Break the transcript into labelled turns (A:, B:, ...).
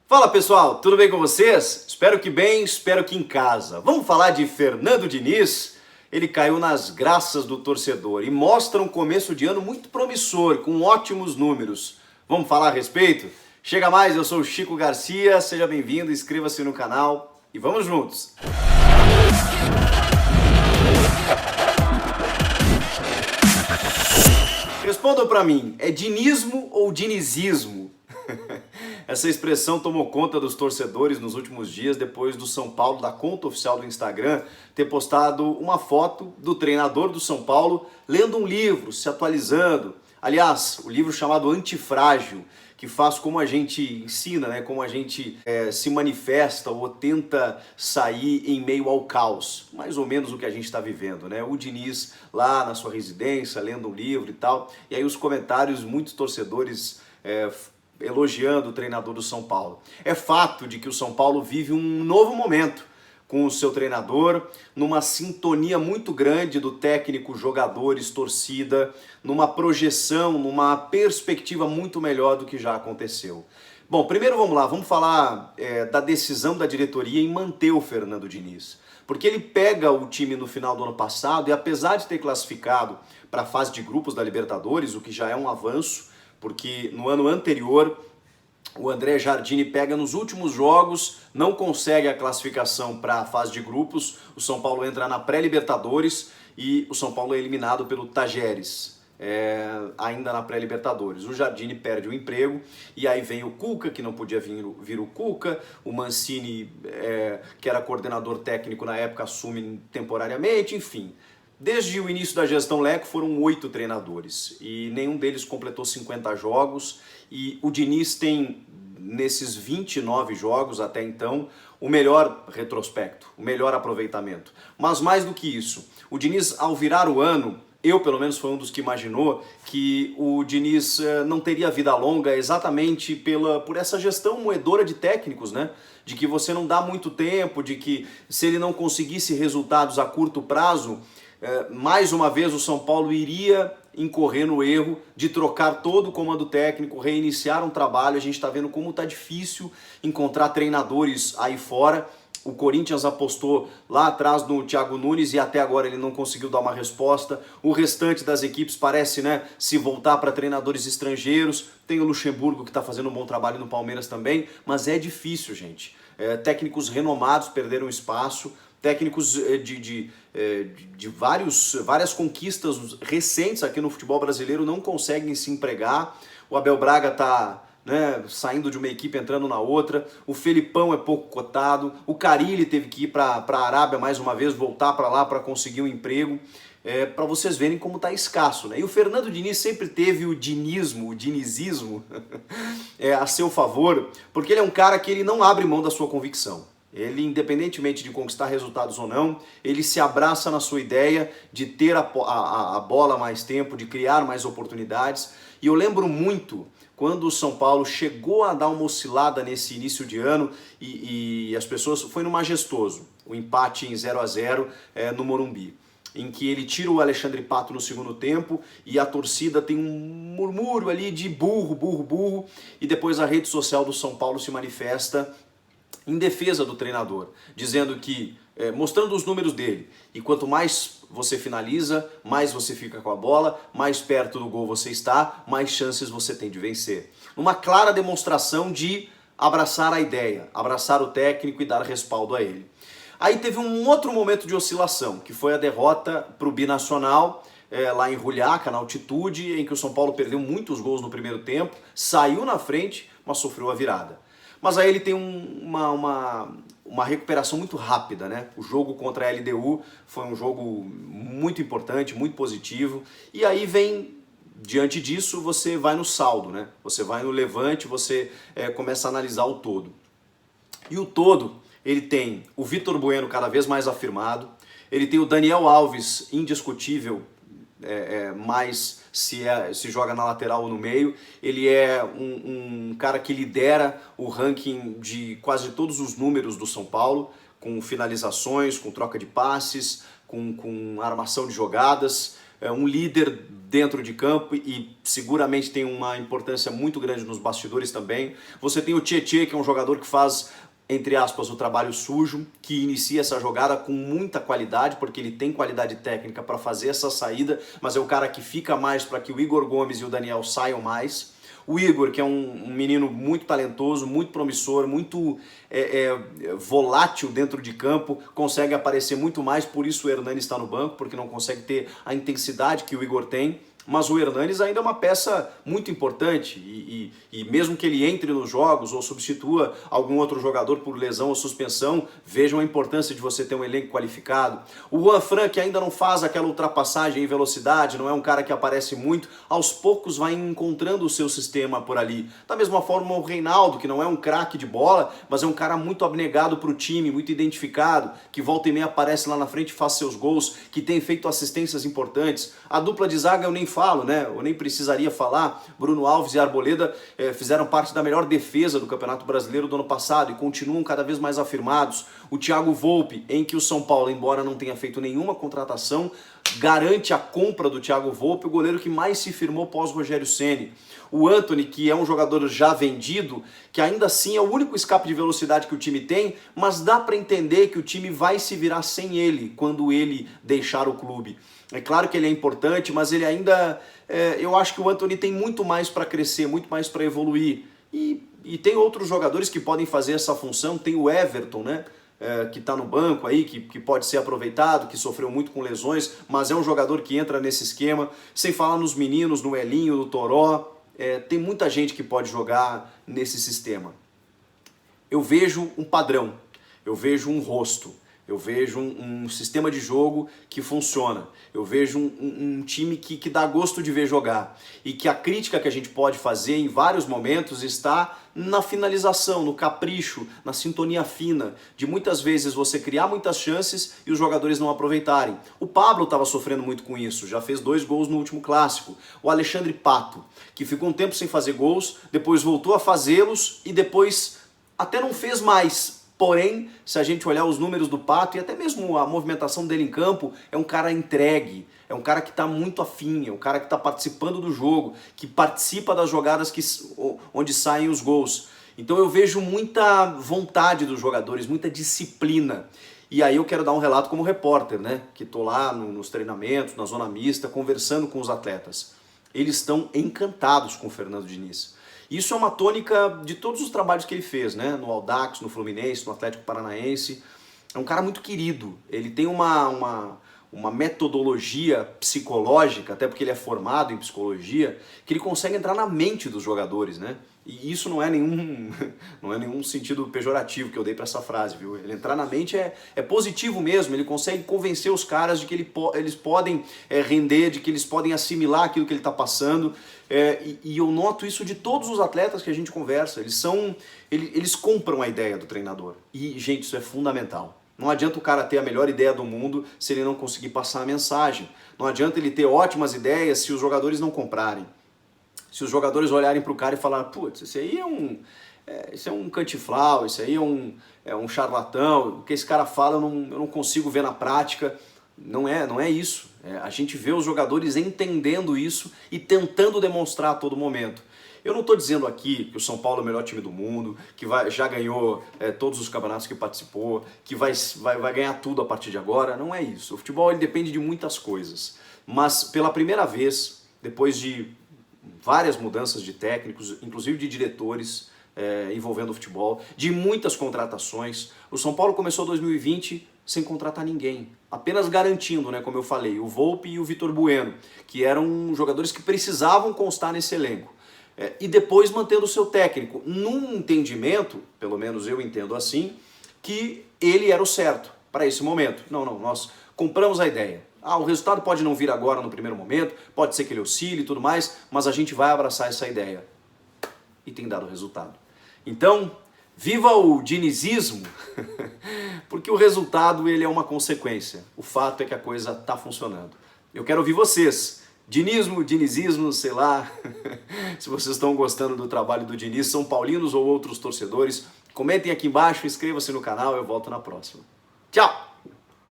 A: Fala pessoal, tudo bem com vocês? Espero que bem, espero que em casa. Vamos falar de Fernando Diniz? Ele caiu nas graças do torcedor e mostra um começo de ano muito promissor, com ótimos números. Vamos falar a respeito? Chega mais, eu sou o Chico Garcia, seja bem-vindo, inscreva-se no canal e vamos juntos! Respondam para mim, é dinismo ou dinizismo? Essa expressão tomou conta dos torcedores nos últimos dias depois do São Paulo, da conta oficial do Instagram, ter postado uma foto do treinador do São Paulo lendo um livro, se atualizando. Aliás, o livro chamado Antifrágil, que faz como a gente ensina, né? Como a gente se manifesta ou tenta sair em meio ao caos. Mais ou menos o que a gente está vivendo, né? O Diniz lá na sua residência, lendo um livro e tal. E aí os comentários, muitos torcedores elogiando o treinador do São Paulo. É fato de que o São Paulo vive um novo momento com o seu treinador, numa sintonia muito grande do técnico, jogadores, torcida, numa projeção, numa perspectiva muito melhor do que já aconteceu. Bom, primeiro vamos lá, vamos falar da decisão da diretoria em manter o Fernando Diniz. Porque ele pega o time no final do ano passado e apesar de ter classificado para a fase de grupos da Libertadores, o que já é um avanço, porque no ano anterior o André Jardine pega nos últimos jogos, não consegue a classificação para a fase de grupos, o São Paulo entra na pré-Libertadores e o São Paulo é eliminado pelo Tajeres, ainda na pré-Libertadores. O Jardine perde o emprego e aí vem o Cuca, que não podia vir o Cuca, o Mancini, que era coordenador técnico na época, assume temporariamente, enfim. Desde o início da gestão Leco foram 8 treinadores e nenhum deles completou 50 jogos e o Diniz tem, nesses 29 jogos até então, o melhor retrospecto, o melhor aproveitamento. Mas mais do que isso, o Diniz ao virar o ano, eu pelo menos fui um dos que imaginou que o Diniz não teria vida longa exatamente por essa gestão moedora de técnicos, né? De que você não dá muito tempo, de que se ele não conseguisse resultados a curto prazo, mais uma vez o São Paulo iria incorrer no erro de trocar todo o comando técnico, reiniciar um trabalho. A gente está vendo como está difícil encontrar treinadores aí fora. O Corinthians apostou lá atrás no Thiago Nunes e até agora ele não conseguiu dar uma resposta. O restante das equipes parece, se voltar para treinadores estrangeiros. Tem o Luxemburgo que está fazendo um bom trabalho no Palmeiras também, mas é difícil, gente. Técnicos renomados perderam espaço. Técnicos de várias conquistas recentes aqui no futebol brasileiro não conseguem se empregar. O Abel Braga está saindo de uma equipe, entrando na outra. O Felipão é pouco cotado. O Carille teve que ir para a Arábia mais uma vez, voltar para lá para conseguir um emprego. Para vocês verem como está escasso, né? E o Fernando Diniz sempre teve o dinismo, o dinizismo a seu favor, porque ele é um cara que ele não abre mão da sua convicção. Ele, independentemente de conquistar resultados ou não, ele se abraça na sua ideia de ter a bola mais tempo, de criar mais oportunidades. E eu lembro muito quando o São Paulo chegou a dar uma oscilada nesse início de ano e as pessoas... Foi no Majestoso, o empate em 0-0 no Morumbi, em que ele tira o Alexandre Pato no segundo tempo e a torcida tem um murmúrio ali de burro, burro, burro, e depois a rede social do São Paulo se manifesta em defesa do treinador, dizendo que, mostrando os números dele, e quanto mais você finaliza, mais você fica com a bola, mais perto do gol você está, mais chances você tem de vencer. Uma clara demonstração de abraçar a ideia, abraçar o técnico e dar respaldo a ele. Aí teve um outro momento de oscilação, que foi a derrota para o Binacional, lá em Juliaca, na altitude, em que o São Paulo perdeu muitos gols no primeiro tempo, saiu na frente, mas sofreu a virada. Mas aí ele tem uma recuperação muito rápida, né? O jogo contra a LDU foi um jogo muito importante, muito positivo. E aí diante disso, você vai no saldo, né? Você vai no levante, você começa a analisar o todo. E o todo, ele tem o Vitor Bueno cada vez mais afirmado, ele tem o Daniel Alves indiscutível, mais se joga na lateral ou no meio. Ele é um cara que lidera o ranking de quase todos os números do São Paulo, com finalizações, com troca de passes, com armação de jogadas. um líder dentro de campo e seguramente tem uma importância muito grande nos bastidores também. Você tem o Tietê, que é um jogador que faz, entre aspas, o trabalho sujo, que inicia essa jogada com muita qualidade, porque ele tem qualidade técnica para fazer essa saída, mas é o cara que fica mais para que o Igor Gomes e o Daniel saiam mais. O Igor, que é um menino muito talentoso, muito promissor, muito volátil dentro de campo, consegue aparecer muito mais, por isso o Hernanes está no banco, porque não consegue ter a intensidade que o Igor tem. Mas o Hernanes ainda é uma peça muito importante e mesmo que ele entre nos jogos ou substitua algum outro jogador por lesão ou suspensão, vejam a importância de você ter um elenco qualificado. O Juanfran, que ainda não faz aquela ultrapassagem em velocidade, não é um cara que aparece muito, aos poucos vai encontrando o seu sistema por ali. Da mesma forma o Reinaldo, que não é um craque de bola, mas é um cara muito abnegado para o time, muito identificado, que volta e meia aparece lá na frente e faz seus gols, que tem feito assistências importantes. A dupla de zaga eu nem falo, né? Eu nem precisaria falar. Bruno Alves e Arboleda fizeram parte da melhor defesa do Campeonato Brasileiro do ano passado e continuam cada vez mais afirmados. O Thiago Volpi, em que o São Paulo, embora não tenha feito nenhuma contratação, garante a compra do Thiago Volpi, o goleiro que mais se firmou pós Rogério Ceni. O Antony, que é um jogador já vendido, que ainda assim é o único escape de velocidade que o time tem, mas dá para entender que o time vai se virar sem ele quando ele deixar o clube. É claro que ele é importante, mas ele ainda... eu acho que o Antony tem muito mais para crescer, muito mais para evoluir. E tem outros jogadores que podem fazer essa função. Tem o Everton, né? Que está no banco aí, que pode ser aproveitado, que sofreu muito com lesões, mas é um jogador que entra nesse esquema. Sem falar nos meninos, no Elinho, no Toró. Tem muita gente que pode jogar nesse sistema. Eu vejo um padrão, eu vejo um rosto. Eu vejo um sistema de jogo que funciona. Eu vejo um time que dá gosto de ver jogar. E que a crítica que a gente pode fazer em vários momentos está na finalização, no capricho, na sintonia fina. De muitas vezes você criar muitas chances e os jogadores não aproveitarem. O Pablo estava sofrendo muito com isso. Já fez 2 gols no último clássico. O Alexandre Pato, que ficou um tempo sem fazer gols, depois voltou a fazê-los e depois até não fez mais. Porém, se a gente olhar os números do Pato e até mesmo a movimentação dele em campo, é um cara entregue, é um cara que está muito afim, é um cara que está participando do jogo, que participa das jogadas onde saem os gols. Então eu vejo muita vontade dos jogadores, muita disciplina. E aí eu quero dar um relato como repórter, né? Que estou lá nos treinamentos, na zona mista, conversando com os atletas. Eles estão encantados com o Fernando Diniz. Isso é uma tônica de todos os trabalhos que ele fez, né? No Audax, no Fluminense, no Atlético Paranaense. É um cara muito querido. Ele tem uma metodologia psicológica, até porque ele é formado em psicologia, que ele consegue entrar na mente dos jogadores, né? E isso não é nenhum sentido pejorativo que eu dei para essa frase, viu? Ele entrar na mente é positivo mesmo, ele consegue convencer os caras de que eles podem render, de que eles podem assimilar aquilo que ele está passando. E eu noto isso de todos os atletas que a gente conversa. Eles compram a ideia do treinador. E, gente, isso é fundamental. Não adianta o cara ter a melhor ideia do mundo se ele não conseguir passar a mensagem. Não adianta ele ter ótimas ideias se os jogadores não comprarem. Se os jogadores olharem para o cara e falarem, putz, esse aí é um cantiflau, esse aí é um charlatão, o que esse cara fala eu não consigo ver na prática. Não é isso. A gente vê os jogadores entendendo isso e tentando demonstrar a todo momento. Eu não estou dizendo aqui que o São Paulo é o melhor time do mundo, que já ganhou todos os campeonatos que participou, que vai ganhar tudo a partir de agora. Não é isso. O futebol ele depende de muitas coisas. Mas pela primeira vez, depois de várias mudanças de técnicos, inclusive de diretores envolvendo o futebol, de muitas contratações, o São Paulo começou 2020 sem contratar ninguém, apenas garantindo, né, como eu falei, o Volpi e o Vitor Bueno, que eram jogadores que precisavam constar nesse elenco. E depois mantendo o seu técnico, num entendimento, pelo menos eu entendo assim, que ele era o certo para esse momento. Não, nós compramos a ideia. O resultado pode não vir agora no primeiro momento, pode ser que ele oscile e tudo mais, mas a gente vai abraçar essa ideia. E tem dado resultado. Então, viva o dinizismo, porque o resultado ele é uma consequência. O fato é que a coisa está funcionando. Eu quero ouvir vocês. Dinizismo, sei lá, se vocês estão gostando do trabalho do Diniz, são paulinos ou outros torcedores, comentem aqui embaixo, inscreva-se no canal, eu volto na próxima. Tchau!